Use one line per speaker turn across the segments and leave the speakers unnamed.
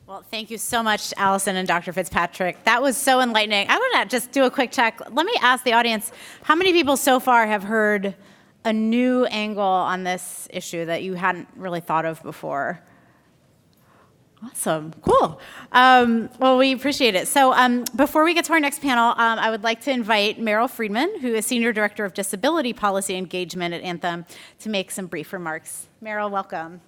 Well, thank you so much, Allison and Dr. Fitzpatrick. That was so enlightening. I want to just do a quick check. Let me ask the audience, how many people so far have heard a new angle on this issue that you hadn't really thought of before? Awesome, cool. Well, we appreciate it. So before we get to our next panel, I would like to invite Meryl Friedman, who is Senior Director of Disability Policy Engagement at Anthem, to make some brief remarks. Meryl, welcome.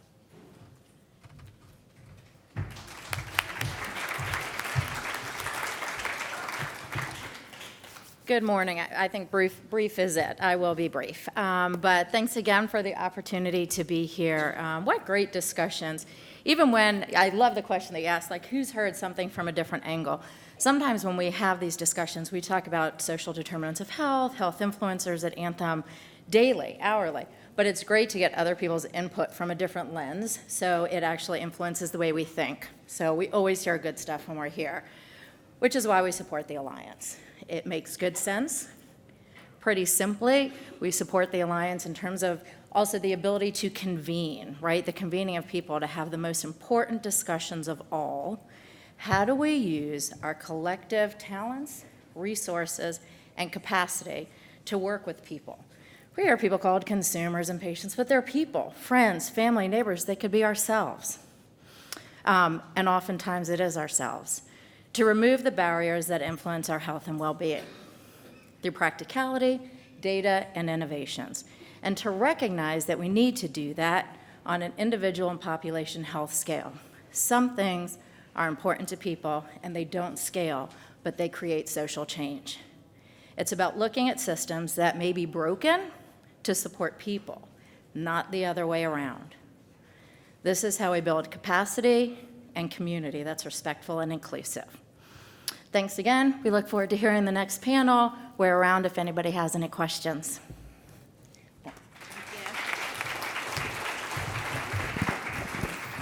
Good morning. I think brief is it. I will be brief. But thanks again for the opportunity to be here. What great discussions. Even when, I love the question that you asked, like who's heard something from a different angle? Sometimes when we have these discussions, we talk about social determinants of health, health influencers at Anthem daily, hourly. But it's great to get other people's input from a different lens, so it actually influences the way we think. So we always hear good stuff when we're here, which is why we support the Alliance. It makes good sense. Pretty simply, we support the Alliance in terms of also the ability to convene, right? The convening of people to have the most important discussions of all. How do we use our collective talents, resources, and capacity to work with people? We hear people called consumers and patients, but they're people, friends, family, neighbors. They could be ourselves. And oftentimes it is ourselves. To remove the barriers that influence our health and well-being through practicality, data, and innovations, and to recognize that we need to do that on an individual and population health scale. Some things are important to people, and they don't scale, but they create social change. It's about looking at systems that may be broken to support people, not the other way around. This is how we build capacity and community that's respectful and inclusive. Thanks again. We look forward to hearing the next panel. We're around if anybody has any questions.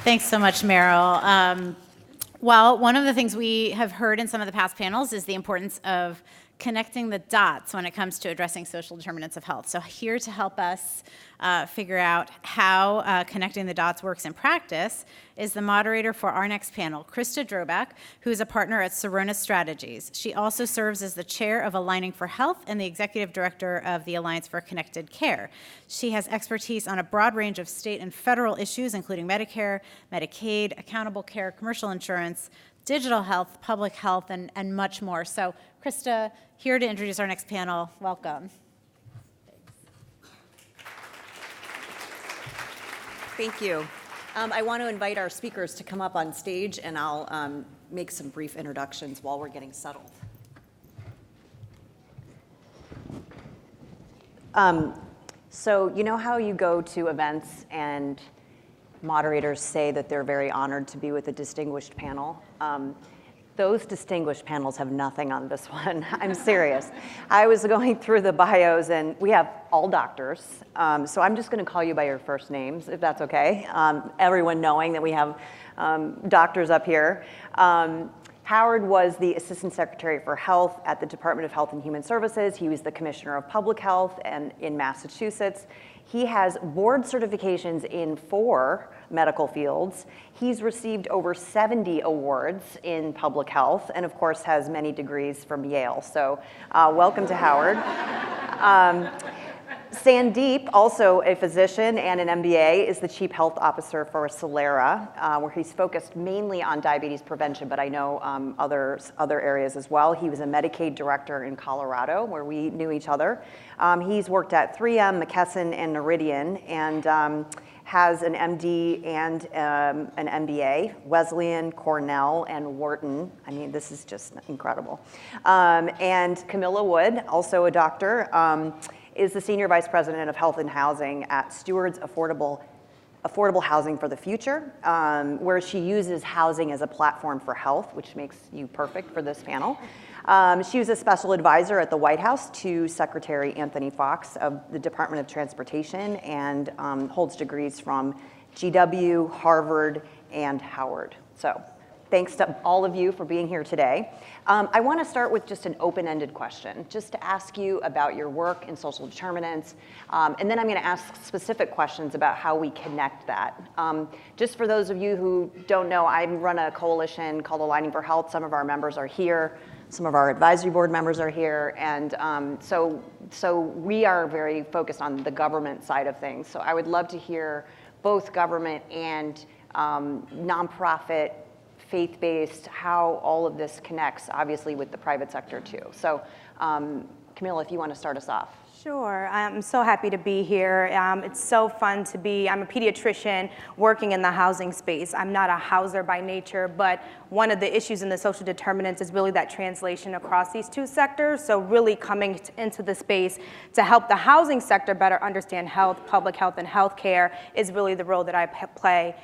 Thanks so much, Meryl. Well, one of the things we have heard in some of the past panels is the importance of connecting the dots when it comes to addressing social determinants of health. So here to help us figure out how connecting the dots works in practice is the moderator for our next panel, Krista Drobac, who is a partner at Sirona Strategies. She also serves as the chair of Aligning for Health and the executive director of the Alliance for Connected Care. She has expertise on a broad range of state and federal issues, including Medicare, Medicaid, accountable care, commercial insurance, digital health, public health, and much more. So, Krista, here to introduce our next panel. Welcome.
Thank you. I want to invite our speakers to come up on stage, and I'll make some brief introductions while we're getting settled. So you know how you go to events and moderators say that they're very honored to be with a distinguished panel? Those distinguished panels have nothing on this one. I'm serious. I was going through the bios, and we have all doctors. So I'm just going to call you by your first names, if that's okay. Everyone knowing that we have doctors up here. Howard was the Assistant Secretary for Health at the Department of Health and Human Services. He was the Commissioner of Public Health in Massachusetts. He has board certifications in 4 medical fields. He's received over 70 awards in public health, and of course has many degrees from Yale. So welcome to Howard. Sandeep, also a physician and an MBA, is the Chief Health Officer for Solera, where he's focused mainly on diabetes prevention, but I know other areas as well. He was a Medicaid director in Colorado, where we knew each other. He's worked at 3M, McKesson, and Noridian, and has an MD and an MBA, Wesleyan, Cornell, and Wharton. I mean, this is just incredible. And Kamillah Wood, also a doctor, is the Senior Vice President of Health and Housing at Stewards Affordable Housing for the Future, where she uses housing as a platform for health, which makes you perfect for this panel. She was a special advisor at the White House to Secretary Anthony Fox of the Department of Transportation, and holds degrees from GW, Harvard, and Howard. So Thanks to all of you for being here today. I want to start with just an open-ended question, just to ask you about your work in social determinants, and then I'm going to ask specific questions about how we connect that. Just for those of you who don't know, I run a coalition called Aligning for Health. Some of our members are here. Some of our advisory board members are here, and so we are very focused on the government side of things. So I would love to hear both government and nonprofit, faith-based, how all of this connects, obviously, with the private sector too. So Kamillah, if you want to start us off.
Sure, I'm so happy to be here. It's so fun to be, I'm a pediatrician working in the housing space. I'm not a houser by nature, but one of the issues in the social determinants is really that translation across these two sectors. So really coming into the space to help the housing sector better understand health, public health, and healthcare is really the role that I play.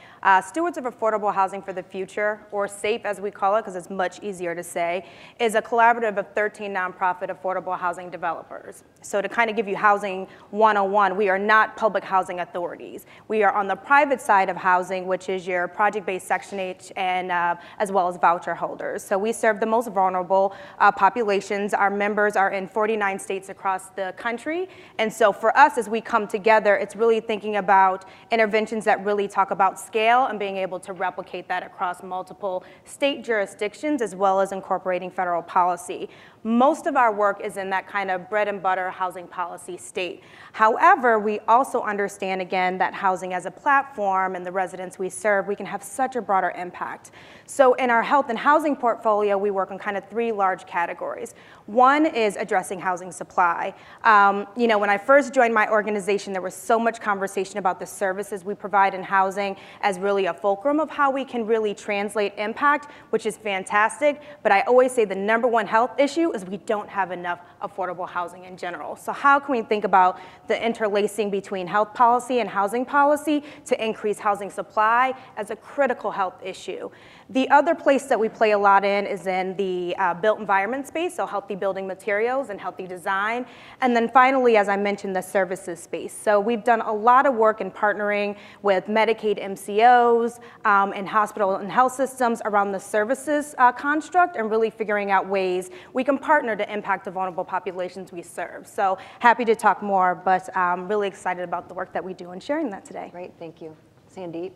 Stewards of Affordable Housing for the Future, or SAFE as we call it, because it's much easier to say, is a collaborative of 13 nonprofit affordable housing developers. So to kind of give you housing 101, we are not public housing authorities. We are on the private side of housing, which is your project-based Section 8 and as well as voucher holders. So we serve the most vulnerable populations. Our members are in 49 states across the country. And so for us, as we come together, it's really thinking about interventions that really talk about scale and being able to replicate that across multiple state jurisdictions, as well as incorporating federal policy. Most of our work is in that kind of bread and butter housing policy state. However, we also understand, again, that housing as a platform and the residents we serve, we can have such a broader impact. So in our health and housing portfolio, we work on kind of three large categories. One is addressing housing supply. When I first joined my organization, there was so much conversation about the services we provide in housing as really a fulcrum of how we can really translate impact, which is fantastic. But I always say the number one health issue is we don't have enough affordable housing in general. So how can we think about the interlacing between health policy and housing policy to increase housing supply as a critical health issue? The other place that we play a lot in is in the built environment space, so healthy building materials and healthy design. And then finally, as I mentioned, the services space. So we've done a lot of work in partnering with Medicaid MCOs and hospital and health systems around the services construct and really figuring out ways we can partner to impact the vulnerable populations we serve. So happy to talk more, but I'm really excited about the work that we do and sharing that today.
Great, thank you. Sandeep?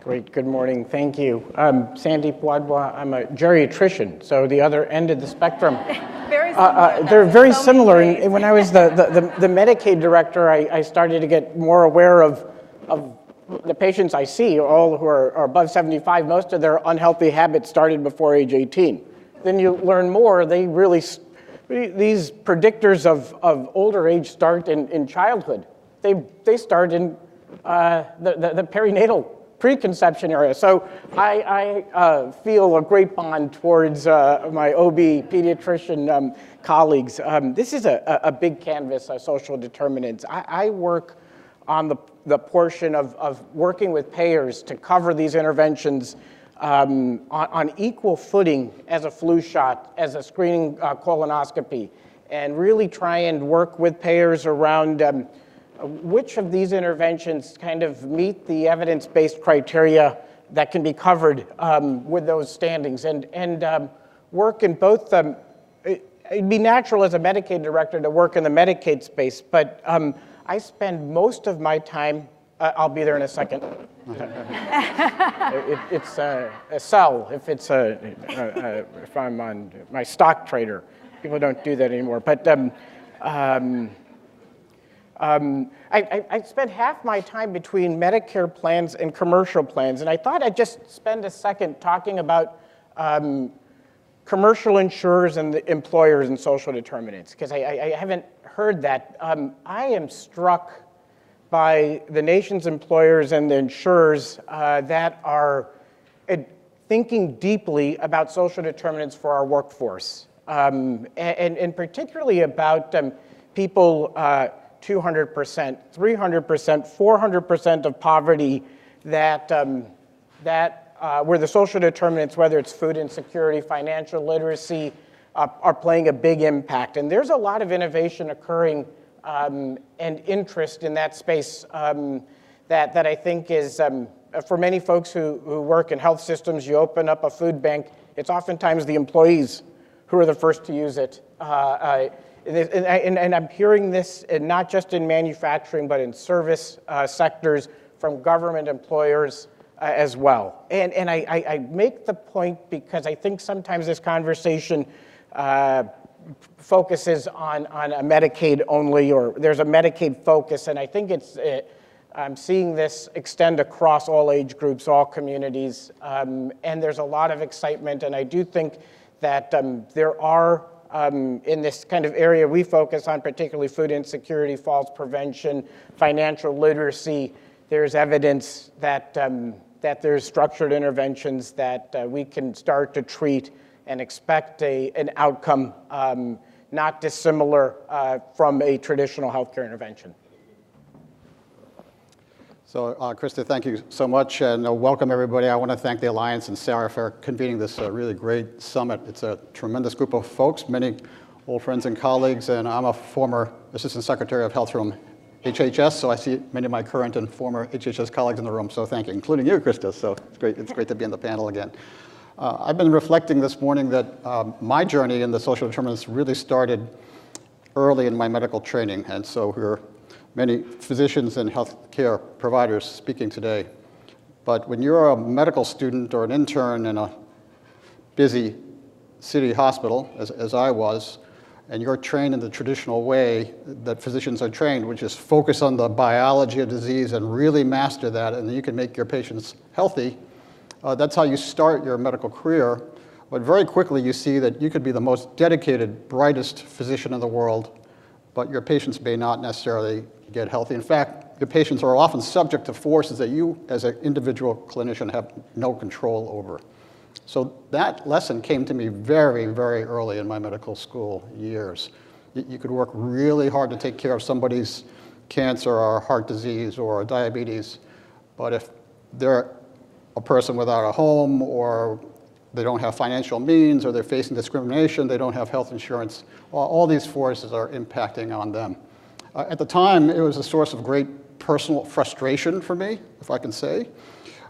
Great, good morning, thank you. Sandeep Wadhwa, I'm a geriatrician, so the other end of the spectrum.
Very similar.
They're very similar, and when I was the Medicaid director, I started to get more aware of the patients I see, all who are above 75, most of their unhealthy habits started before age 18. Then you learn more, these predictors of older age start in childhood. They start in the perinatal preconception area. So I feel a great bond towards my OB pediatrician colleagues. This is a big canvas of social determinants. I work on the portion of working with payers to cover these interventions on equal footing as a flu shot, as a screening colonoscopy, and really try and work with payers around which of these interventions kind of meet the evidence-based criteria that can be covered with those standings, and work in both. It'd be natural as a Medicaid director to work in the Medicaid space, but I spend most of my time, I'll be there in a second. It's a sell if if I'm on my stock trader. People don't do that anymore, but I spent half my time between Medicare plans and commercial plans, and I thought I'd just spend a second talking about commercial insurers and the employers and social determinants, because I haven't heard that. I am struck by the nation's employers and the insurers that are thinking deeply about social determinants for our workforce, and particularly about people 200%, 300%, 400% of poverty where the social determinants, whether it's food insecurity, financial literacy, are playing a big impact. And there's a lot of innovation occurring and interest in that space that I think is for many folks who work in health systems, you open up a food bank, it's oftentimes the employees who are the first to use it. And I'm hearing this not just in manufacturing, but in service sectors from government employers as well. And I make the point because I think sometimes this conversation focuses on a Medicaid only, or there's a Medicaid focus, and I think I'm seeing this extend across all age groups, all communities, and there's a lot of excitement, and I do think that there are, in this kind of area we focus on, particularly food insecurity, falls prevention, financial literacy, there's evidence that, that there's structured interventions that we can start to treat and expect an outcome not dissimilar from a traditional healthcare intervention.
So, Krista, thank you so much, and welcome everybody. I want to thank the Alliance and Sarah for convening this really great summit. It's a tremendous group of folks, many old friends and colleagues, and I'm a former Assistant Secretary of Health from HHS, so I see many of my current and former HHS colleagues in the room, so thank you, including you, Krista, so it's great to be on the panel again. I've been reflecting this morning that my journey in the social determinants really started early in my medical training, and so we're many physicians and healthcare providers speaking today. But when you're a medical student or an intern in a busy city hospital, as I was, and you're trained in the traditional way that physicians are trained, which is focus on the biology of disease and really master that, and then you can make your patients healthy, that's how you start your medical career. But very quickly you see that you could be the most dedicated, brightest physician in the world, but your patients may not necessarily get healthy. In fact, your patients are often subject to forces that you, as an individual clinician, have no control over. So that lesson came to me very, very early in my medical school years. You could work really hard to take care of somebody's cancer or heart disease or diabetes, but if they're a person without a home, or they don't have financial means, or they're facing discrimination, they don't have health insurance, all these forces are impacting on them. At the time, it was a source of great personal frustration for me, if I can say.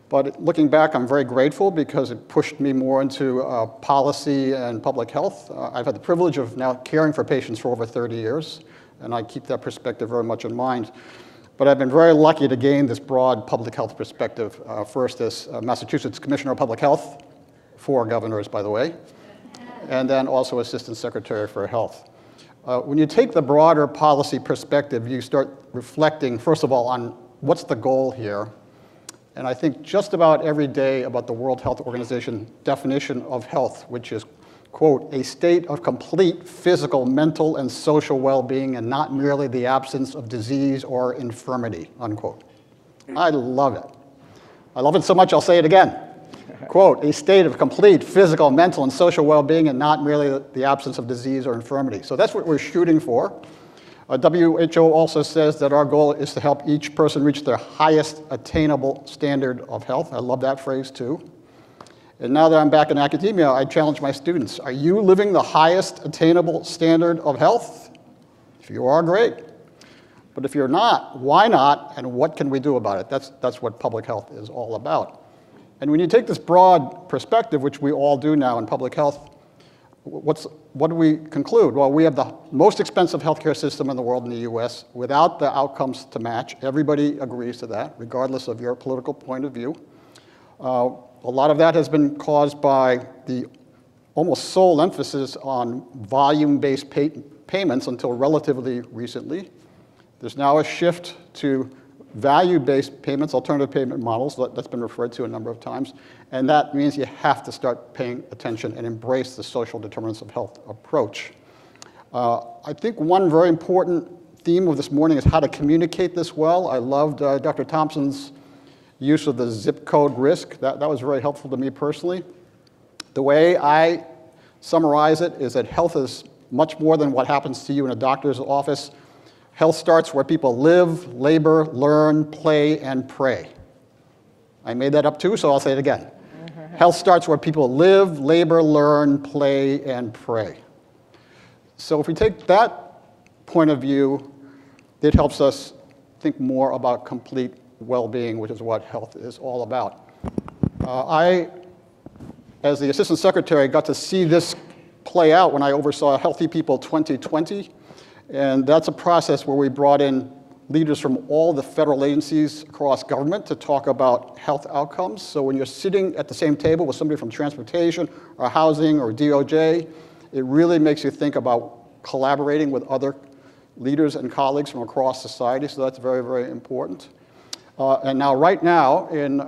But looking back, I'm very grateful because it pushed me more into policy and public health. I've had the privilege of now caring for patients for over 30 years, and I keep that perspective very much in mind. But I've been very lucky to gain this broad public health perspective, first as Massachusetts Commissioner of Public Health, 4 governors, by the way, and then also Assistant Secretary for Health. When you take the broader policy perspective, you start reflecting, first of all, on what's the goal here. And I think just about every day about the World Health Organization definition of health, which is, quote, a state of complete physical, mental, and social well-being, and not merely the absence of disease or infirmity, unquote. I love it. I love it so much I'll say it again. Quote, a state of complete physical, mental, and social well-being, and not merely the absence of disease or infirmity. So that's what we're shooting for. WHO also says that our goal is to help each person reach their highest attainable standard of health. I love that phrase too. And now that I'm back in academia, I challenge my students, are you living the highest attainable standard of health? If you are, great. But if you're not, why not, and what can we do about it? That's what public health is all about. And when you take this broad perspective, which we all do now in public health, what do we conclude? Well, we have the most expensive healthcare system in the world in the US without the outcomes to match. Everybody agrees to that, regardless of your political point of view. A lot of that has been caused by the almost sole emphasis on volume-based payments until relatively recently. There's now a shift to value-based payments, alternative payment models, that's been referred to a number of times, and that means you have to start paying attention and embrace the social determinants of health approach. I think one very important theme of this morning is how to communicate this well. I loved Dr. Thompson's use of the zip code risk. That was very helpful to me personally. The way I summarize it is that health is much more than what happens to you in a doctor's office. Health starts where people live, labor, learn, play, and pray. I made that up too, so I'll say it again. Health starts where people live, labor, learn, play, and pray. So if we take that point of view, it helps us think more about complete well-being, which is what health is all about. I, as the Assistant Secretary, got to see this play out when I oversaw Healthy People 2020, and that's a process where we brought in leaders from all the federal agencies across government to talk about health outcomes. So when you're sitting at the same table with somebody from transportation or housing or DOJ, it really makes you think about collaborating with other leaders and colleagues from across society, so that's very, very important. And now, right now, in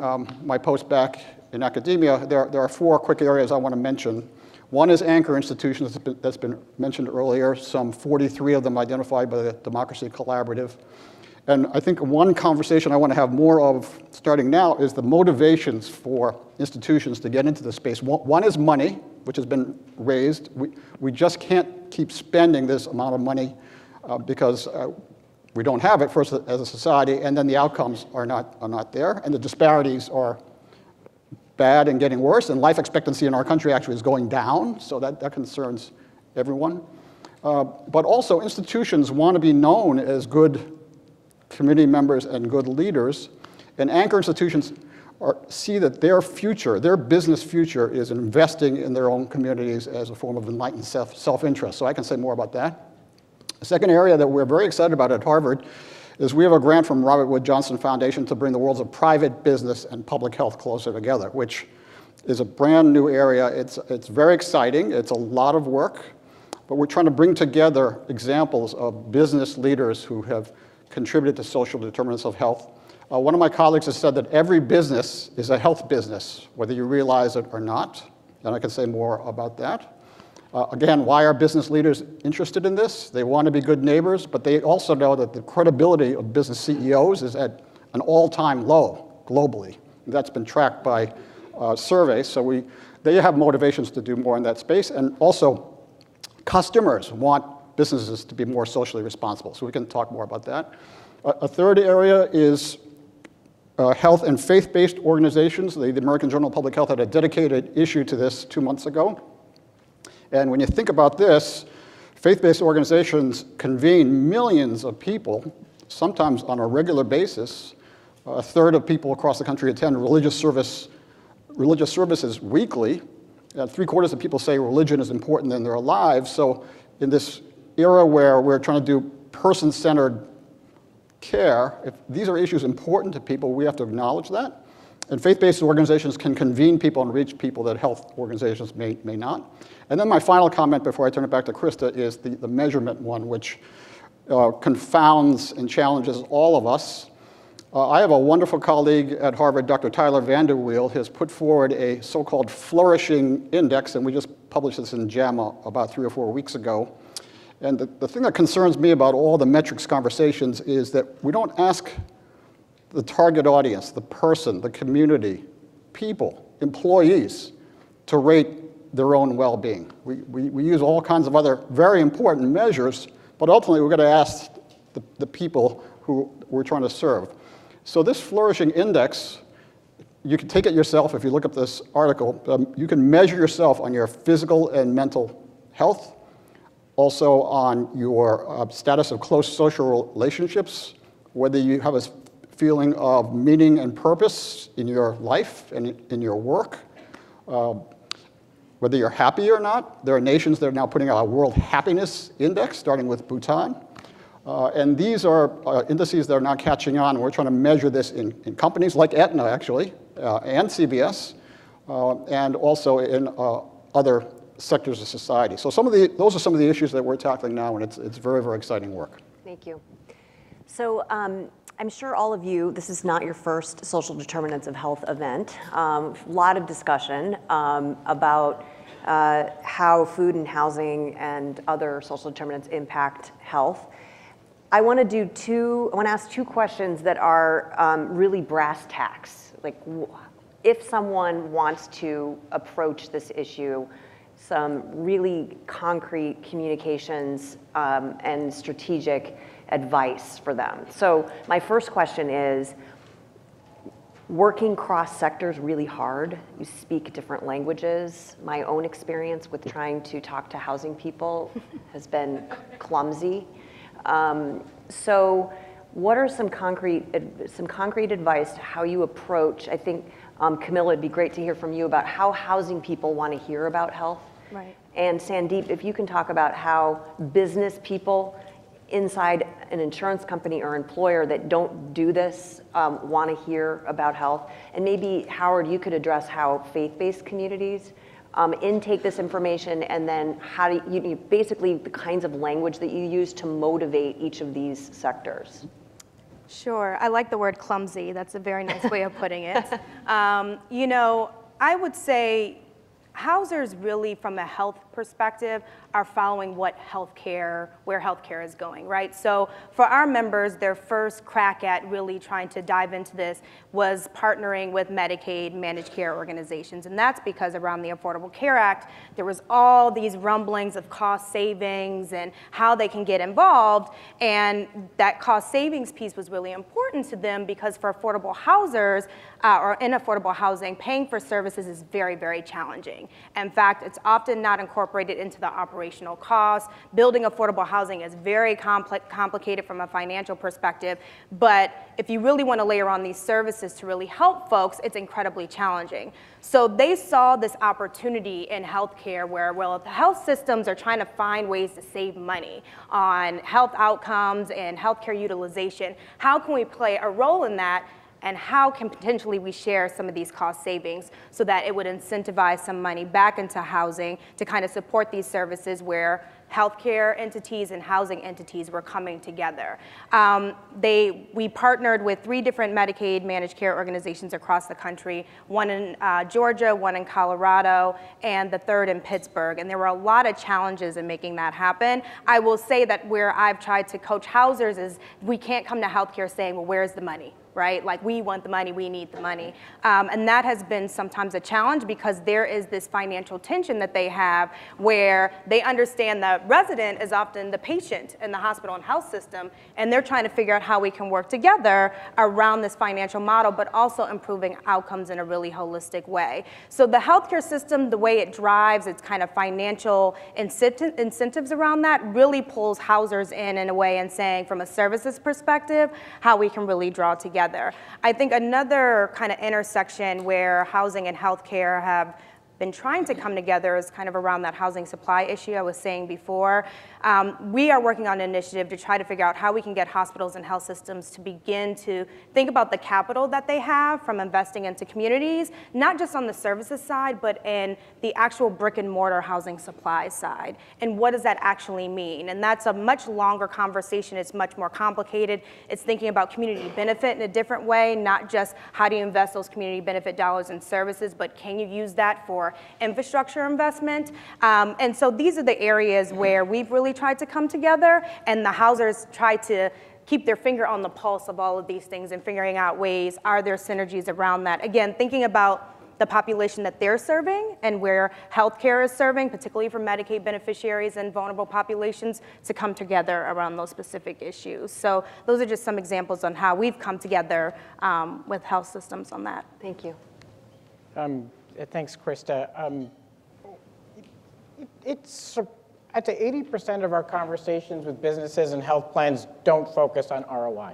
my post back in academia, there are 4 quick areas I want to mention. One is anchor institutions that's been mentioned earlier, some 43 of them identified by the Democracy Collaborative. And I think one conversation I want to have more of starting now is the motivations for institutions to get into this space. One is money, which has been raised. We just can't keep spending this amount of money because we don't have it first as a society, and then the outcomes are not there, and the disparities are bad and getting worse, and life expectancy in our country actually is going down, so that concerns everyone. But also institutions want to be known as good community members and good leaders, and anchor institutions see that their future, their business future, is investing in their own communities as a form of enlightened self-interest. So I can say more about that. The second area that we're very excited about at Harvard is we have a grant from Robert Wood Johnson Foundation to bring the worlds of private business and public health closer together, which is a brand new area. It's very exciting. It's a lot of work, but we're trying to bring together examples of business leaders who have contributed to social determinants of health. One of my colleagues has said that every business is a health business, whether you realize it or not, and I can say more about that. Again, why are business leaders interested in this? They want to be good neighbors, but they also know that the credibility of business CEOs is at an all-time low globally. That's been tracked by surveys, so they have motivations to do more in that space, and also customers want businesses to be more socially responsible, so we can talk more about that. A third area is health and faith-based organizations. The American Journal of Public Health had a dedicated issue to this 2 months ago. And when you think about this, faith-based organizations convene millions of people, sometimes on a regular basis. A third of people across the country attend religious services weekly. 3/4 of people say religion is important in their lives. So in this era where we're trying to do person-centered care, if these are issues important to people, we have to acknowledge that. And faith-based organizations can convene people and reach people that health organizations may not. And then my final comment before I turn it back to Krista is the measurement one, which confounds and challenges all of us. I have a wonderful colleague at Harvard, Dr. Tyler Vanderweel, has put forward a so-called flourishing index, and we just published this in JAMA about 3 or 4 weeks ago. And the thing that concerns me about all the metrics conversations is that we don't ask the target audience, the person, the community, people, employees, to rate their own well-being. We use all kinds of other very important measures, but ultimately we're going to ask the people who we're trying to serve. So this flourishing index, you can take it yourself if you look up this article. You can measure yourself on your physical and mental health, also on your status of close social relationships, whether you have a feeling of meaning and purpose in your life and in your work, whether you're happy or not. There are nations that are now putting out a World Happiness Index, starting with Bhutan. And these are indices that are not catching on. We're trying to measure this in companies like Aetna, actually, and CVS, and also in other sectors of society. So those are some of the issues that we're tackling now, and it's very, very exciting work.
Thank you. So I'm sure all of you, this is not your first social determinants of health event. A lot of discussion about how food and housing and other social determinants impact health. I want to ask 2 questions that are really brass tacks. Like, if someone wants to approach this issue, some really concrete communications and strategic advice for them. So my first question is, working cross sectors really hard. You speak different languages. My own experience with trying to talk to housing people has been clumsy. So what are some concrete advice to how you approach, I think, Kamillah, it'd be great to hear from you about how housing people want to hear about health.
Right.
And Sandeep, if you can talk about how business people inside an insurance company or employer that don't do this want to hear about health. And maybe, Howard, you could address how faith-based communities intake this information, and then how do you basically the kinds of language that you use to motivate each of these sectors.
Sure, I like the word clumsy. That's a very nice way of putting it. You know, I would say housers really, from a health perspective, are following where healthcare is going, right? So for our members, their first crack at really trying to dive into this was partnering with Medicaid managed care organizations. And that's because around the Affordable Care Act, there was all these rumblings of cost savings and how they can get involved. And that cost savings piece was really important to them because for affordable housers or in affordable housing, paying for services is very, very challenging. In fact, it's often not incorporated into the operational costs. Building affordable housing is very complicated from a financial perspective, but if you really want to layer on these services to really help folks, it's incredibly challenging. So they saw this opportunity in healthcare where, well, if the health systems are trying to find ways to save money on health outcomes and healthcare utilization, how can we play a role in that? And how can potentially we share some of these cost savings so that it would incentivize some money back into housing to kind of support these services where healthcare entities and housing entities were coming together. We partnered with 3 different Medicaid managed care organizations across the country, one in Georgia, one in Colorado, and the 3rd in Pittsburgh. And there were a lot of challenges in making that happen. I will say that where I've tried to coach housers is we can't come to healthcare saying, well, where's the money? Right? Like, we want the money, we need the money. And that has been sometimes a challenge because there is this financial tension that they have where they understand the resident is often the patient in the hospital and health system, and they're trying to figure out how we can work together around this financial model, but also improving outcomes in a really holistic way. So the healthcare system, the way it drives its kind of financial incentives around that really pulls housers in a way and saying, from a services perspective, how we can really draw together. I think another kind of intersection where housing and healthcare have been trying to come together is kind of around that housing supply issue I was saying before. We are working on an initiative to try to figure out how we can get hospitals and health systems to begin to think about the capital that they have from investing into communities, not just on the services side, but in the actual brick and mortar housing supply side. And what does that actually mean? And that's a much longer conversation. It's much more complicated. It's thinking about community benefit in a different way, not just how do you invest those community benefit dollars in services, but can you use that for infrastructure investment? And so these are the areas where we've really tried to come together, and the housers try to keep their finger on the pulse of all of these things and figuring out ways, are there synergies around that? Again, thinking about the population that they're serving and where healthcare is serving, particularly for Medicaid beneficiaries and vulnerable populations, to come together around those specific issues. So those are just some examples on how we've come together with health systems on that.
Thank you.
Thanks, Krista. I'd say 80% of our conversations with businesses and health plans don't focus on ROI.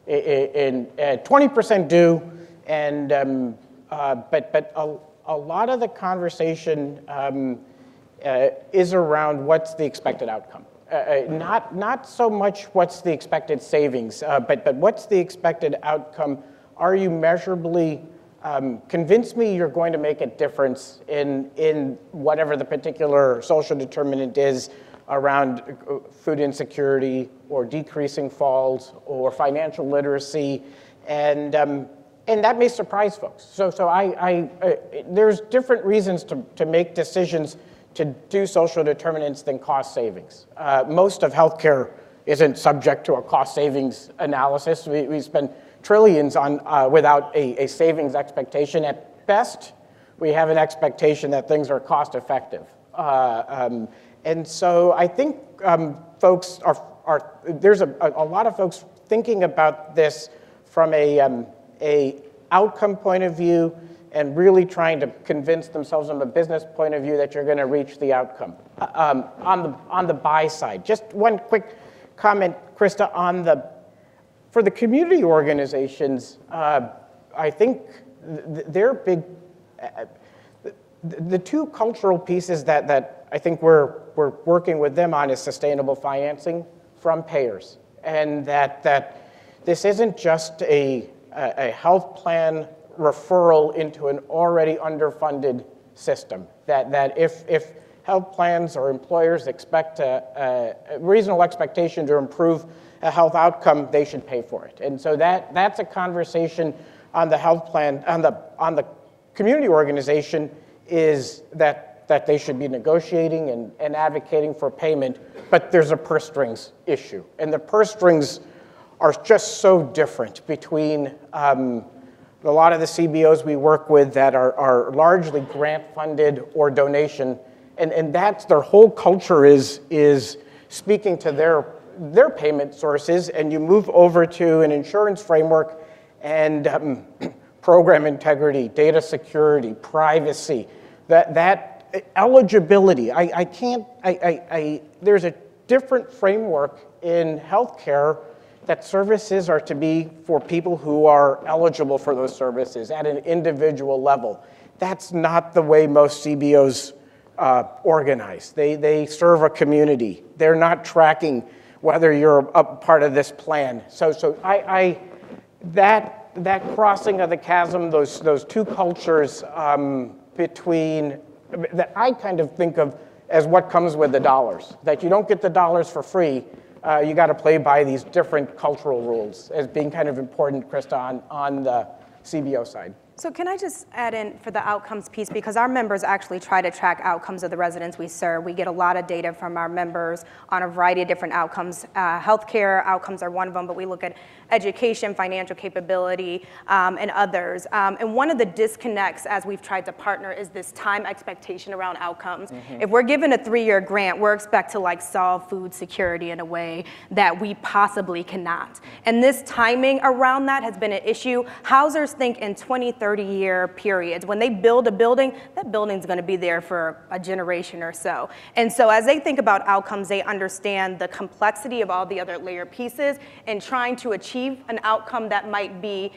20% do, and but a lot of the conversation is around what's the expected outcome. Not so much what's the expected savings, but what's the expected outcome. Are you measurably convince me you're going to make a difference in whatever the particular social determinant is around food insecurity or decreasing falls or financial literacy, and that may surprise folks. So there's different reasons to make decisions to do social determinants than cost savings. Most of healthcare isn't subject to a cost savings analysis. We spend trillions on without a savings expectation. At best, we have an expectation that things are cost effective. And so I think folks there's a lot of folks thinking about this from a outcome point of view and really trying to convince themselves from a business point of view that you're going to reach the outcome. On the buy side, just one quick comment, Krista, on the For the community organizations, I think they're big. The two cultural pieces that I think we're working with them on is sustainable financing from payers, and that this isn't just a health plan referral into an already underfunded system. That if health plans or employers expect a reasonable expectation to improve a health outcome, they should pay for it. And so that's a conversation on the health plan, on the community organization, is that they should be negotiating and advocating for payment, but there's a purse strings issue. And the purse strings are just so different between a lot of the CBOs we work with that are largely grant-funded or donation, and that's their whole culture is speaking to their payment sources, and you move over to an insurance framework and program integrity, data security, privacy, that eligibility. There's a different framework in healthcare that services are to be for people who are eligible for those services at an individual level. That's not the way most CBOs organize. They serve a community. They're not tracking whether you're a part of this plan. So that crossing of the chasm, those two cultures between, that I kind of think of as what comes with the dollars, that you don't get the dollars for free. You got to play by these different cultural rules as being kind of important, Krista, on the CBO side.
So can I just add in for the outcomes piece, because our members actually try to track outcomes of the residents we serve. We get a lot of data from our members on a variety of different outcomes. Healthcare outcomes are one of them, but we look at education, financial capability, and others. And one of the disconnects as we've tried to partner is this time expectation around outcomes. Mm-hmm. If we're given a 3-year grant, we're expected to solve food security in a way that we possibly cannot. And this timing around that has been an issue. Housers think in 20-30-year periods. When they build a building, that building's going to be there for a generation or so. And so as they think about outcomes, they understand the complexity of all the other layer pieces, and trying to achieve an outcome that might be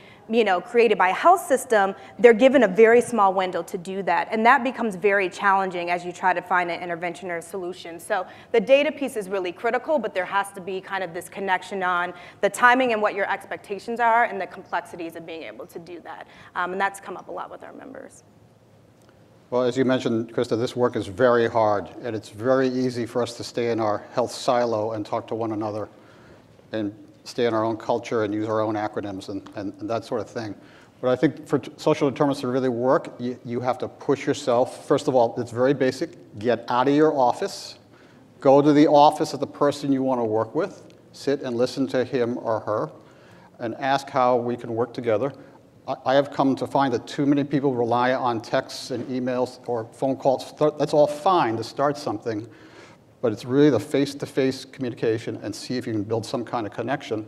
created by a health system, they're given a very small window to do that. And that becomes very challenging as you try to find an intervention or a solution. So the data piece is really critical, but there has to be kind of this connection on the timing and what your expectations are and the complexities of being able to do that. And that's come up a lot with our members.
Well, as you mentioned, Krista, this work is very hard, and it's very easy for us to stay in our health silo and talk to one another and stay in our own culture and use our own acronyms and that sort of thing. But I think for social determinants to really work, you have to push yourself. First of all, it's very basic. Get out of your office. Go to the office of the person you want to work with. Sit and listen to him or her and ask how we can work together. I have come to find that too many people rely on texts and emails or phone calls. That's all fine to start something, but it's really the face-to-face communication and see if you can build some kind of connection.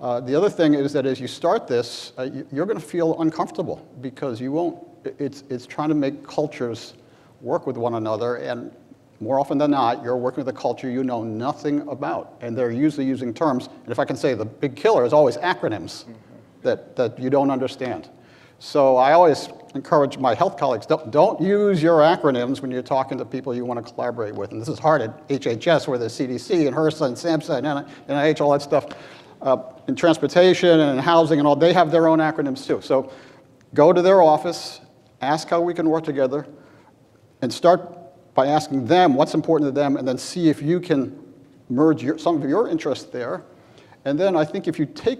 The other thing is that as you start this, you're going to feel uncomfortable because you won't. It's trying to make cultures work with one another, and more often than not, you're working with a culture you know nothing about, and they're usually using terms. And if I can say, the big killer is always acronyms that you don't understand. So I always encourage my health colleagues, don't use your acronyms when you're talking to people you want to collaborate with. And this is hard at HHS, where there's CDC and HRSA and SAMHSA and NIH, all that stuff. In transportation and in housing and all, they have their own acronyms too. So go to their office, ask how we can work together, and start by asking them what's important to them, and then see if you can merge some of your interests there. And then I think if you take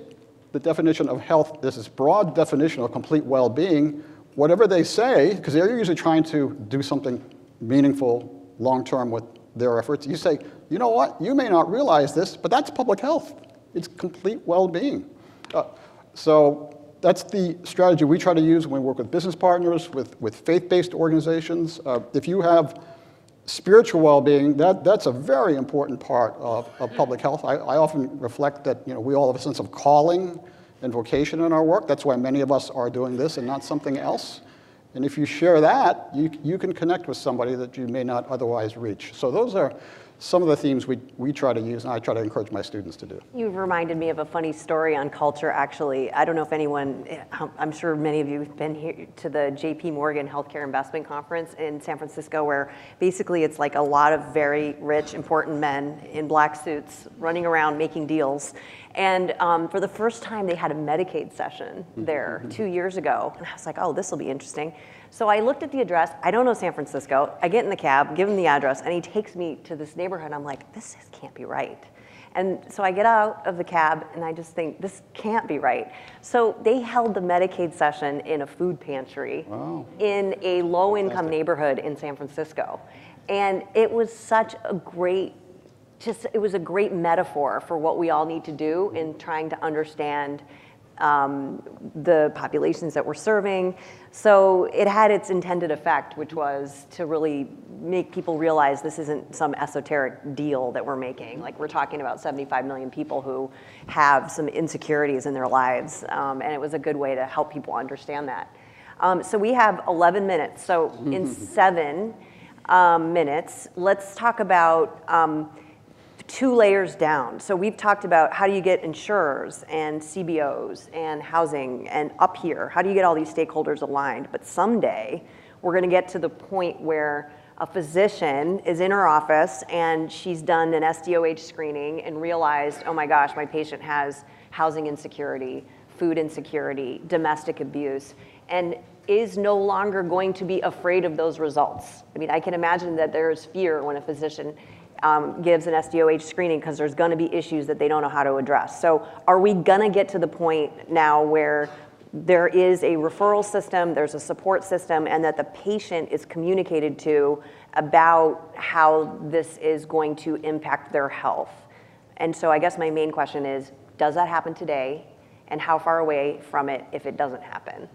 the definition of health, this broad definition of complete well-being, whatever they say, because they're usually trying to do something meaningful long-term with their efforts, you say, you know what, you may not realize this, but that's public health. It's complete well-being. So that's the strategy we try to use when we work with business partners, with faith-based organizations. If you have spiritual well-being, that's a very important part of public health. I often reflect that we all have a sense of calling and vocation in our work. That's why many of us are doing this and not something else. And if you share that, you can connect with somebody that you may not otherwise reach. So those are some of the themes we try to use and I try to encourage my students to do.
You've reminded me of a funny story on culture, actually. I don't know if anyone, I'm sure many of you have been here to the JP Morgan Healthcare Investment Conference in San Francisco, where basically it's like a lot of very rich, important men in black suits running around making deals. And for the first time, they had a Medicaid session there 2 years ago. And I was like, oh, this will be interesting. So I looked at the address. I don't know San Francisco. I get in the cab, give him the address, and he takes me to this neighborhood. I'm like, this can't be right. And so I get out of the cab, and I just think, this can't be right. So they held the Medicaid session in a food pantry in a low-income neighborhood in San Francisco. And it was such a great, it was a great metaphor for what we all need to do in trying to understand the populations that we're serving. So it had its intended effect, which was to really make people realize this isn't some esoteric deal that we're making. Like, we're talking about 75 million people who have some insecurities in their lives, and it was a good way to help people understand that. So we have 11 minutes. So in 7 minutes, let's talk about 2 layers down. So we've talked about how do you get insurers and CBOs and housing, and up here, how do you get all these stakeholders aligned? But someday we're gonna get to the point where a physician is in her office and she's done an SDOH screening and realized, oh my gosh, my patient has housing insecurity, food insecurity, domestic abuse, and is no longer going to be afraid of those results. I mean, I can imagine that there is fear when a physician gives an SDOH screening because there's going to be issues that they don't know how to address. So are we going to get to the point now where there is a referral system, there's a support system, and that the patient is communicated to about how this is going to impact their health? And so I guess my main question is, does that happen today? And how far away from it if it doesn't happen?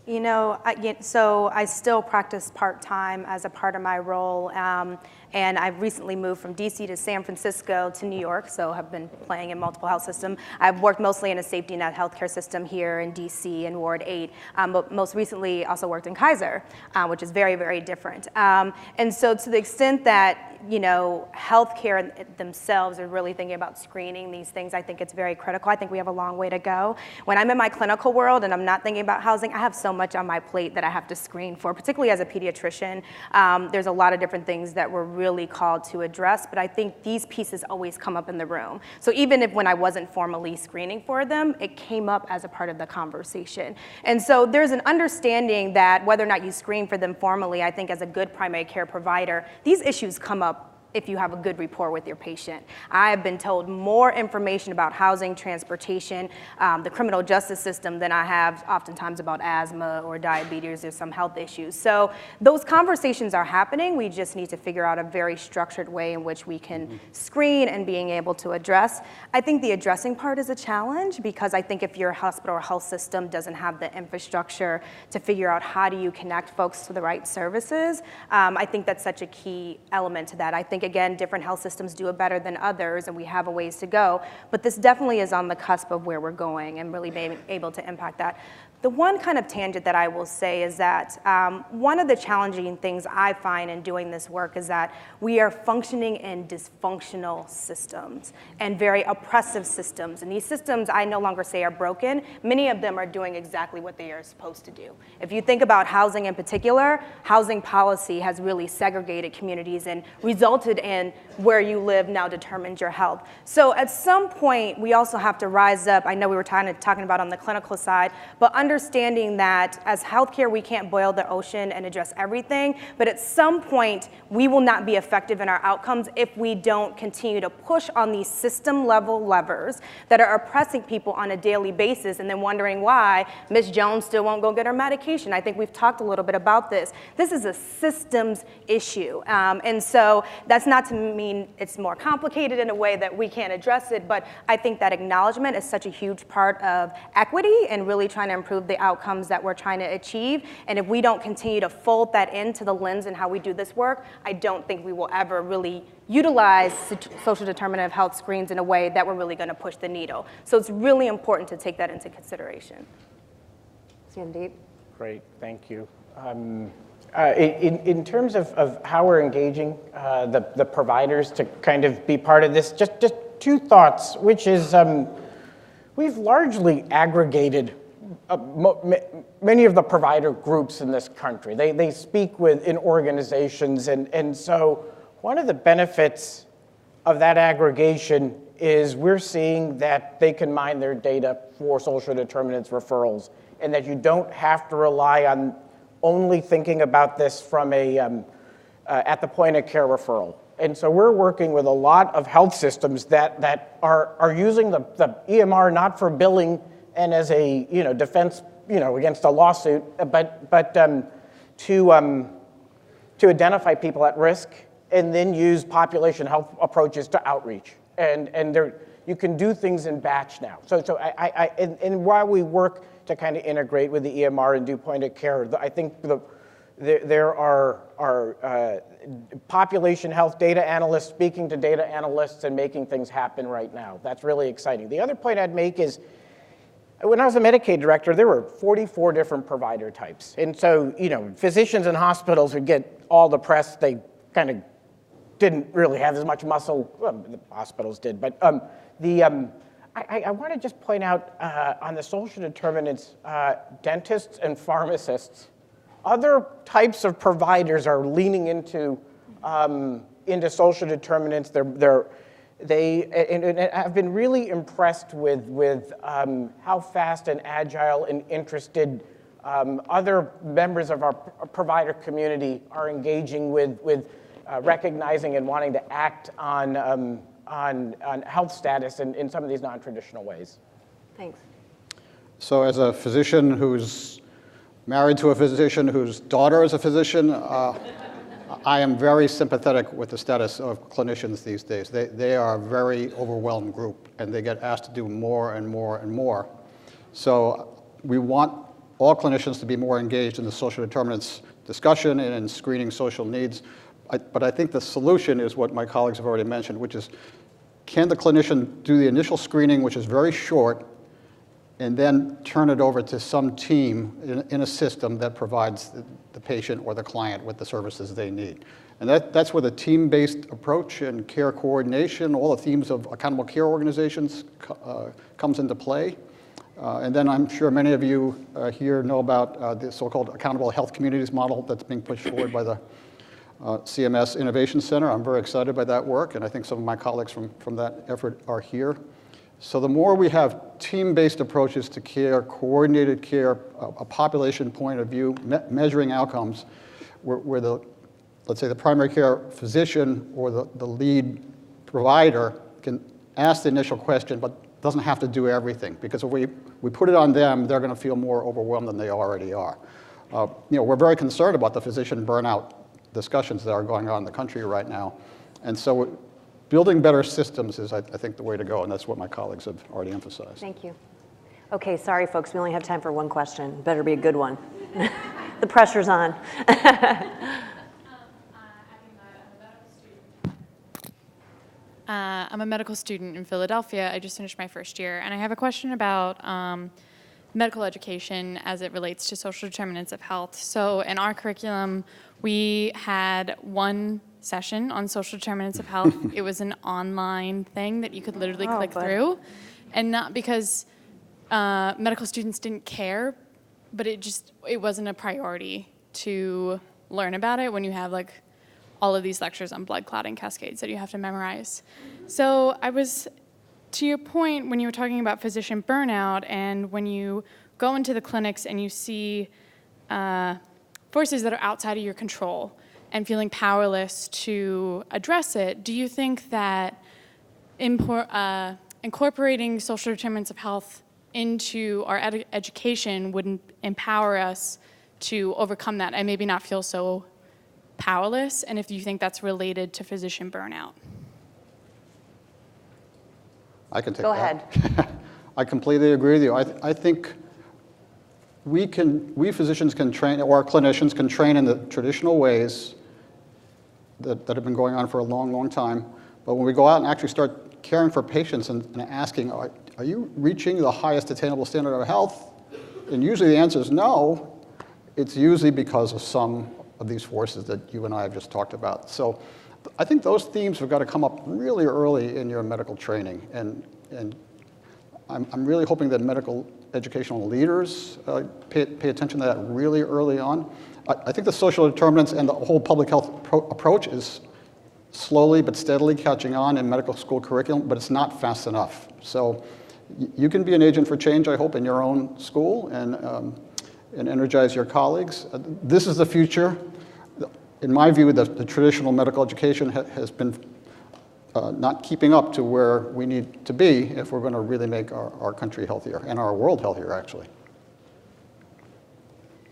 You know, so I still practice part-time as a part of my role, and I've recently moved from DC to San Francisco to New York, so have been playing in multiple health systems. I've worked mostly in a safety net healthcare system here in DC in Ward 8, but most recently also worked in Kaiser, which is very, very different. And so to the extent that, you know, healthcare themselves are really thinking about screening these things, I think it's very critical. I think we have a long way to go. When I'm in my clinical world and I'm not thinking about housing, I have so much on my plate that I have to screen for, particularly as a pediatrician. There's a lot of different things that we're really called to address, but I think these pieces always come up in the room. So even if when I wasn't formally screening for them, it came up as a part of the conversation. And so there's an understanding that whether or not you screen for them formally, I think as a good primary care provider, these issues come up if you have a good rapport with your patient. I have been told more information about housing, transportation, the criminal justice system than I have oftentimes about asthma or diabetes or some health issues. So those conversations are happening. We just need to figure out a very structured way in which we can screen and being able to address. I think the addressing part is a challenge because I think if your hospital or health system doesn't have the infrastructure to figure out how do you connect folks to the right services, I think that's such a key element to that. I think, again, different health systems do it better than others, and we have a ways to go. But this definitely is on the cusp of where we're going and really being able to impact that. The one kind of tangent that I will say is that one of the challenging things I find in doing this work is that we are functioning in dysfunctional systems and very oppressive systems. And these systems, I no longer say are broken. Many of them are doing exactly what they are supposed to do. If you think about housing in particular, housing policy has really segregated communities and resulted in where you live now determines your health. So at some point, we also have to rise up. I know we were talking about on the clinical side, but understanding that as healthcare, we can't boil the ocean and address everything, but at some point, we will not be effective in our outcomes if we don't continue to push on these system-level levers that are oppressing people on a daily basis and then wondering why Ms. Jones still won't go get her medication. I think we've talked a little bit about this. This is a systems issue, and so that's not to mean it's more complicated in a way that we can't address it, but I think that acknowledgement is such a huge part of equity and really trying to improve the outcomes that we're trying to achieve. And if we don't continue to fold that into the lens and how we do this work, I don't think we will ever really utilize social determinant of health screens in a way that we're really going to push the needle. So it's really important to take that into consideration.
Sandeep?
Great, thank you. In terms of how we're engaging the providers to kind of be part of this, just two thoughts, which is we've largely aggregated many of the provider groups in this country. They speak in organizations, and so one of the benefits of that aggregation is we're seeing that they can mine their data for social determinants referrals, and that you don't have to rely on only thinking about this from a at the point of care referral. And so we're working with a lot of health systems that are using the EMR not for billing and as a defense against a lawsuit, but to identify people at risk and then use population health approaches to outreach. And you can do things in batch now. So and while we work to kind of integrate with the EMR and do point of care, I think there are population health data analysts speaking to data analysts and making things happen right now. That's really exciting. The other point I'd make is, when I was a Medicaid director, there were 44 different provider types. And so, physicians and hospitals would get all the press. They kind of didn't really have as much muscle. Well, the hospitals did. But I want to just point out on the social determinants, dentists and pharmacists, other types of providers are leaning into social determinants. They have been really impressed with how fast and agile and interested other members of our provider community are engaging with recognizing and wanting to act on health status in some of these non-traditional ways.
Thanks.
So as a physician who's married to a physician whose daughter is a physician, I am very sympathetic with the status of clinicians these days. They are a very overwhelmed group, and they get asked to do more and more and more. So we want all clinicians to be more engaged in the social determinants discussion and in screening social needs. But I think the solution is what my colleagues have already mentioned, which is, can the clinician do the initial screening, which is very short, and then turn it over to some team in a system that provides the patient or the client with the services they need. And that's where the team-based approach and care coordination, all the themes of accountable care organizations comes into play. And then I'm sure many of you here know about the so-called accountable health communities model that's being pushed forward by the CMS Innovation Center. I'm very excited by that work, and I think some of my colleagues from that effort are here. So the more we have team-based approaches to care, coordinated care, a population point of view, measuring outcomes, where let's say the primary care physician or the lead provider can ask the initial question, but doesn't have to do everything. Because if we put it on them, they're going to feel more overwhelmed than they already are. We're very concerned about the physician burnout discussions that are going on in the country right now. And so building better systems is, I think, the way to go, and that's what my colleagues have already emphasized.
Thank you. Okay, sorry, folks, we only have time for one question. Better be a good one. The pressure's on.
I'm a medical student in Philadelphia. I just finished my first year, and I have a question about medical education as it relates to social determinants of health. So in our curriculum, we had one session on social determinants of health. It was an online thing that you could literally click through, and not because medical students didn't care, but it wasn't a priority to learn about it when you have like all of these lectures on blood clotting cascades that you have to memorize. So to your point, when you were talking about physician burnout, and when you go into the clinics and you see forces that are outside of your control and feeling powerless to address it, do you think that incorporating social determinants of health into our education would empower us to overcome that and maybe not feel so powerless? And if you think that's related to physician burnout?
I can take
Go
that.
ahead.
I completely agree with you. I think we physicians can train, or clinicians can train in the traditional ways that have been going on for a long, long time. But when we go out and actually start caring for patients and asking, are you reaching the highest attainable standard of health? And usually the answer is no. It's usually because of some of these forces that you and I have just talked about. So I think those themes have got to come up really early in your medical training. And I'm really hoping that medical educational leaders pay attention to that really early on. I think the social determinants and the whole public health approach is slowly but steadily catching on in medical school curriculum, but it's not fast enough. So you can be an agent for change, I hope, in your own school and energize your colleagues. This is the future. In my view, the traditional medical education has been not keeping up to where we need to be if we're going to really make our country healthier and our world healthier, actually.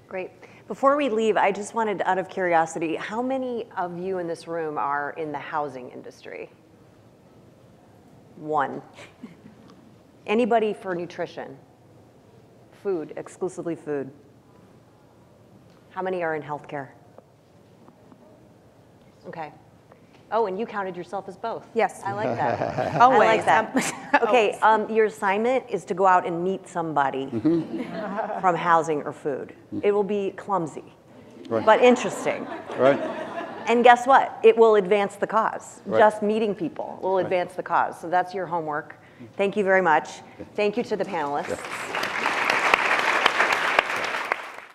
Great. Before we leave, I just wanted, out of curiosity, how many of you in this room are in the housing industry? One. Anybody for nutrition? Food, exclusively food? How many are in healthcare? Okay. Oh, and you counted yourself as both.
Yes.
I like that.
Always.
I like that. Okay, your assignment is to go out and meet somebody from housing or food. It will be clumsy, but interesting.
Right.
And guess what? It will advance the cause.
Right.
Just meeting people will advance the cause. So that's your homework. Thank you very much. Thank you to the panelists.